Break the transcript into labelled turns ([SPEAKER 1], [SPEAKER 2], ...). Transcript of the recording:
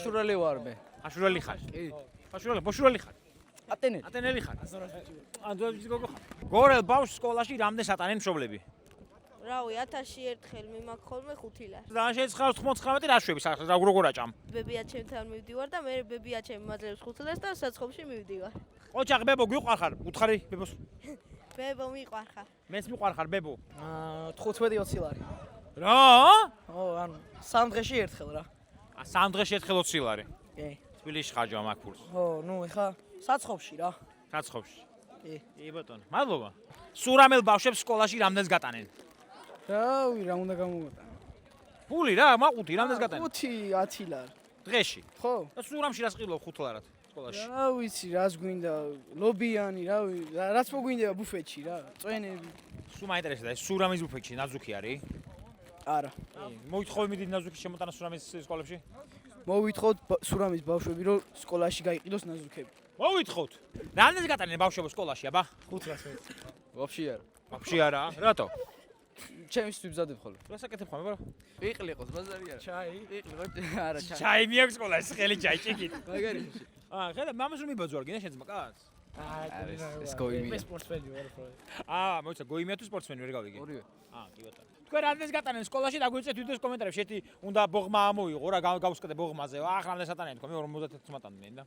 [SPEAKER 1] აშურელი ვარ მე.
[SPEAKER 2] აშურელი ხარ?
[SPEAKER 1] კი.
[SPEAKER 2] ბოშურელი ხარ?
[SPEAKER 1] ატენელი.
[SPEAKER 2] ატენელი ხარ? გოგო ხარ. გორელ ბავშვს სკოლაში რამდენს ატანენ მშობლები?
[SPEAKER 3] რავი 1000-ში ერთხელ მიმაქ ხოლმე 5 ლარი.
[SPEAKER 2] და შეიძლება 99 რა შვები სახს და როგორ აჭამ?
[SPEAKER 3] ბებიაჩემთან მივდივარ და მე ბებიაჩემ მაძლევს 5 ლარს და საცხობში მივდივარ.
[SPEAKER 2] ოჩახ ბებო გვიყვარ ხარ? უთხარი ბებოს.
[SPEAKER 3] ბებო მიყვარხარ.
[SPEAKER 2] მეც მიყვარ ხარ ბებო.
[SPEAKER 1] 15-20 ლარი.
[SPEAKER 2] რა?
[SPEAKER 1] ო, ანუ 3 დღეში ერთხელ რა.
[SPEAKER 2] 3 დღეში ერთხელ 20 ლარი.
[SPEAKER 1] კი.
[SPEAKER 2] თბილისში ხარჯვა მაგ ფულს.
[SPEAKER 1] ო, ნუ ეხა საცხობში რა.
[SPEAKER 2] საცხობში.
[SPEAKER 1] კი.
[SPEAKER 2] კი ბატონო. მადლობა. სურამელ ბავშვებს სკოლაში რამდენს გატანენ?
[SPEAKER 1] რავი, რა უნდა გამოვატანო.
[SPEAKER 2] ფული რა, მაყუთი რამდენს გატანენ?
[SPEAKER 1] 5-10 ლარი.
[SPEAKER 2] დღეში.
[SPEAKER 1] ხო?
[SPEAKER 2] და სურამში რას ყიდულობ 5 ლარად სკოლაში?
[SPEAKER 1] რა ვიცი, რას გვინდა, ლობიანი, რავი, რაც მოგვინდება ბუფეტში რა, წვენები.
[SPEAKER 2] სულ მაინტერესებს ეს სურამის ბუფეტში ნაზუქი არის?
[SPEAKER 1] არა.
[SPEAKER 2] მოითხოვე მიდი ნაზუქის შემოტანა სურამის სკოლებში?
[SPEAKER 1] მოვითხოვთ სურამის ბავშვები, რომ სკოლაში გაიყიდოს ნაზუქები.
[SPEAKER 2] მოვითხოვთ. რამდენს გატანენ ბავშვებო სკოლაში, აბა?
[SPEAKER 1] 500 მეტი.
[SPEAKER 4] ვაფშე არა.
[SPEAKER 2] ვაფშე არა. რატო?
[SPEAKER 4] ჩემს ვიბზადებ ხოლმე.
[SPEAKER 2] რას აკეთებ ხოლმე, ბრო?
[SPEAKER 4] იყლი იყოს ბაზარი არა.
[SPEAKER 1] ჩაი, იყლიყო. არა, ჩაი.
[SPEAKER 2] ჩაი მიაქვს სკოლაში, ხელი ჩაი ჭიქით.
[SPEAKER 4] მაგარი.
[SPEAKER 2] ხედა, მამას რომ მიბაძვარ, გინდა შეძმა კაც?
[SPEAKER 4] ეს გოიმია.
[SPEAKER 1] სპორტსმენი ვარ უფრო.
[SPEAKER 2] მოიცა, გოიმია თუ სპორტსმენი ვერ გავიგე?
[SPEAKER 4] ორივე.
[SPEAKER 2] კი ბატონო. თქვენ რამდენს გატანენ სკოლაში და გვიწევთ ვიდეოს კომენტარებში, ერთი უნდა ბოღმა ამოიღო რა, გავსკდე ბოღმაზე. ახლა რამდენს ატანენ თქვენ? მე 51 მატანდნენ და.